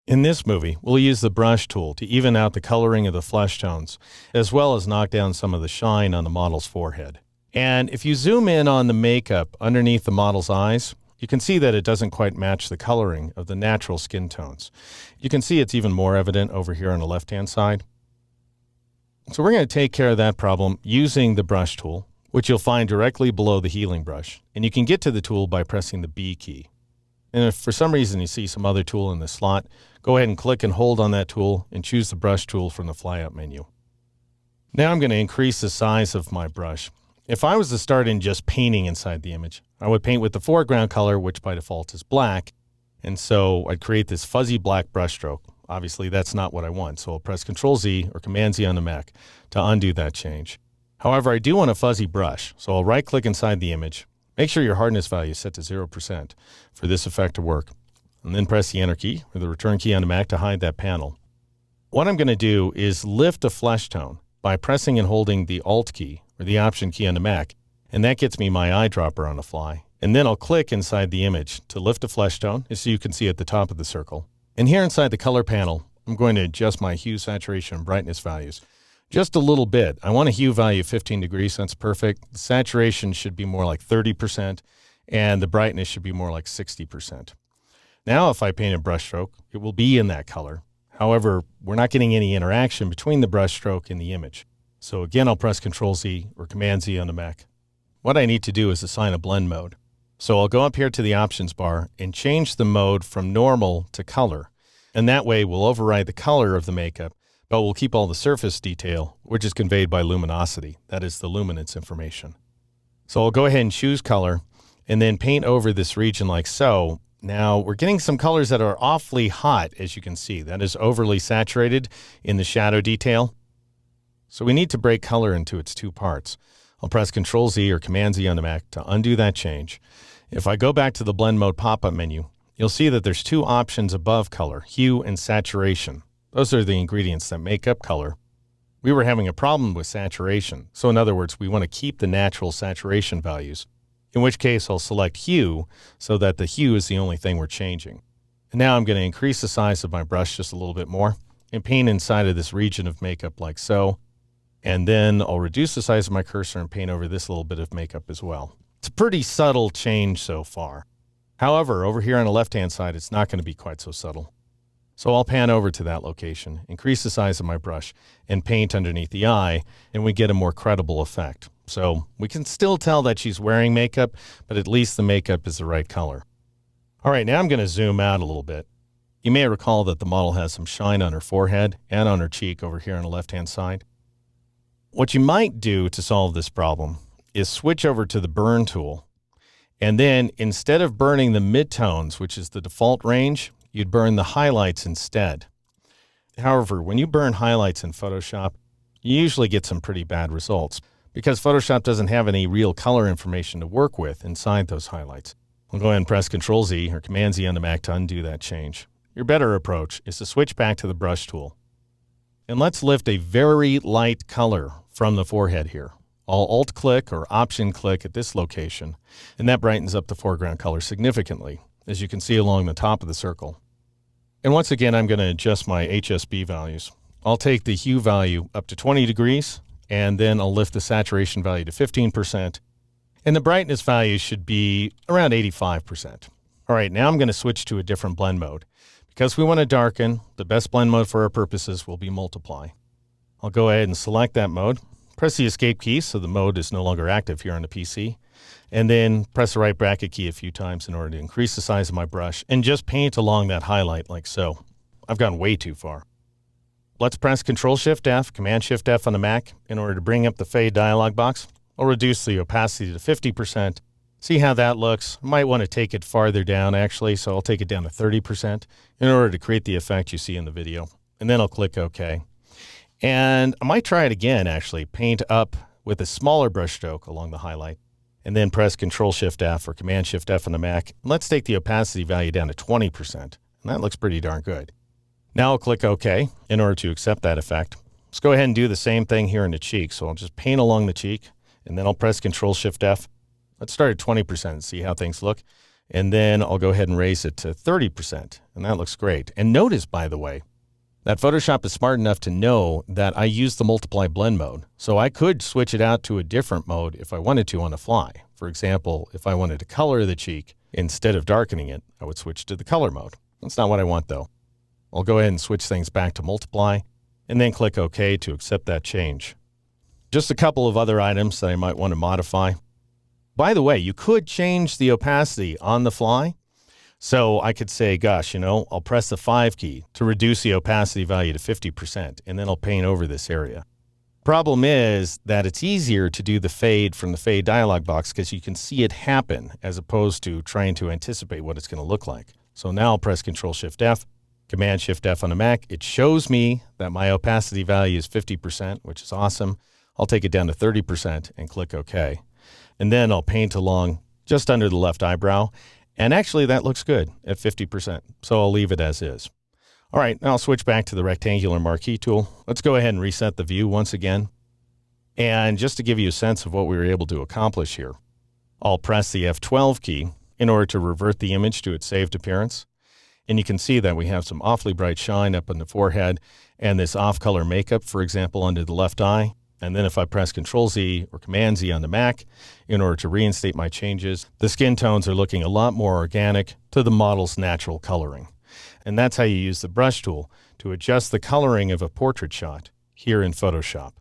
In this movie, we'll use the brush tool to even out the coloring of the flesh tones, as well as knock down some of the shine on the model's forehead. And if you zoom in on the makeup underneath the model's eyes, you can see that it doesn't quite match the coloring of the natural skin tones. You can see it's even more evident over here on the left-hand side. So we're going to take care of that problem using the brush tool, which you'll find directly below the healing brush. And you can get to the tool by pressing the B key. And if for some reason you see some other tool in the slot, go ahead and click and hold on that tool and choose the brush tool from the flyout menu. Now I'm going to increase the size of my brush. If I was to start in just painting inside the image, I would paint with the foreground color, which by default is black. And so I'd create this fuzzy black brush stroke. Obviously, that's not what I want. So I'll press Control-Z or Command-Z on the Mac to undo that change. However, I do want a fuzzy brush. So I'll right-click inside the image. Make sure your hardness value is set to 0% for this effect to work. And then press the Enter key or the Return key on the Mac to hide that panel. What I'm going to do is lift a flesh tone by pressing and holding the Alt key or the Option key on the Mac. And that gets me my eyedropper on the fly. And then I'll click inside the image to lift a flesh tone, as you can see at the top of the circle. And here inside the color panel, I'm going to adjust my hue, saturation, and brightness values just a little bit. I want a hue value of 15 degrees. That's perfect. The saturation should be more like 30%, and the brightness should be more like 60%. Now, if I paint a brush stroke, it will be in that color. However, we're not getting any interaction between the brush stroke and the image. So again, I'll press Control-Z or Command-Z on the Mac. What I need to do is assign a blend mode. So I'll go up here to the options bar and change the mode from normal to color. And that way we'll override the color of the makeup, but we'll keep all the surface detail, which is conveyed by luminosity. That is the luminance information. So I'll go ahead and choose color and then paint over this region like so. Now we're getting some colors that are awfully hot, as you can see. That is overly saturated in the shadow detail. So we need to break color into its two parts. I'll press Control-Z or Command-Z on the Mac to undo that change. If I go back to the blend mode pop-up menu, you'll see that there's two options above color, hue and saturation. Those are the ingredients that make up color. We were having a problem with saturation. So in other words, we want to keep the natural saturation values, in which case I'll select hue so that the hue is the only thing we're changing. And now I'm going to increase the size of my brush just a little bit more and paint inside of this region of makeup like so. And then I'll reduce the size of my cursor and paint over this little bit of makeup as well. It's a pretty subtle change so far. However, over here on the left-hand side, it's not going to be quite so subtle. So I'll pan over to that location, increase the size of my brush, and paint underneath the eye, and we get a more credible effect. So we can still tell that she's wearing makeup, but at least the makeup is the right color. All right, now I'm going to zoom out a little bit. You may recall that the model has some shine on her forehead and on her cheek over here on the left-hand side. What you might do to solve this problem is switch over to the burn tool. And then instead of burning the midtones, which is the default range, you'd burn the highlights instead. However, when you burn highlights in Photoshop, you usually get some pretty bad results because Photoshop doesn't have any real color information to work with inside those highlights. I'll go ahead and press Control-Z or Command-Z on the Mac to undo that change. Your better approach is to switch back to the brush tool. And let's lift a very light color from the forehead here. I'll Alt-click or Option-click at this location, and that brightens up the foreground color significantly, as you can see along the top of the circle. And once again, I'm going to adjust my HSB values. I'll take the hue value up to 20 degrees, and then I'll lift the saturation value to 15%, and the brightness value should be around 85%. All right, now I'm going to switch to a different blend mode. Because we want to darken, the best blend mode for our purposes will be Multiply. I'll go ahead and select that mode, press the Escape key so the mode is no longer active here on the PC, and then press the right bracket key a few times in order to increase the size of my brush and just paint along that highlight like so. I've gone way too far. Let's press Control-Shift-F, Command-Shift-F on the Mac in order to bring up the Fade dialog box. I'll reduce the opacity to 50%. See how that looks. I might want to take it farther down actually, so I'll take it down to 30% in order to create the effect you see in the video. And then I'll click OK. And I might try it again actually, paint up with a smaller brush stroke along the highlight, and then press Control-Shift-F or Command-Shift-F on the Mac. And let's take the opacity value down to 20%. And that looks pretty darn good. Now I'll click OK in order to accept that effect. Let's go ahead and do the same thing here in the cheek. So I'll just paint along the cheek, and then I'll press Control-Shift-F. Let's start at 20% and see how things look. And then I'll go ahead and raise it to 30%. And that looks great. And notice, by the way, that Photoshop is smart enough to know that I use the multiply blend mode. So I could switch it out to a different mode if I wanted to on the fly. For example, if I wanted to color the cheek instead of darkening it, I would switch to the color mode. That's not what I want though. I'll go ahead and switch things back to multiply and then click OK to accept that change. Just a couple of other items that I might want to modify. By the way, you could change the opacity on the fly. So I could say, gosh, I'll press the 5 key to reduce the opacity value to 50%, and then I'll paint over this area. Problem is that it's easier to do the fade from the fade dialog box because you can see it happen as opposed to trying to anticipate what it's going to look like. So now I'll press Control-Shift-F, Command-Shift-F on the Mac. It shows me that my opacity value is 50%, which is awesome. I'll take it down to 30% and click OK. And then I'll paint along just under the left eyebrow. And actually, that looks good at 50%, so I'll leave it as is. All right, now I'll switch back to the rectangular marquee tool. Let's go ahead and reset the view once again. And just to give you a sense of what we were able to accomplish here, I'll press the F12 key in order to revert the image to its saved appearance. And you can see that we have some awfully bright shine up on the forehead and this off-color makeup, for example, under the left eye. And then if I press Control-Z or Command-Z on the Mac in order to reinstate my changes, the skin tones are looking a lot more organic to the model's natural coloring. And that's how you use the brush tool to adjust the coloring of a portrait shot here in Photoshop.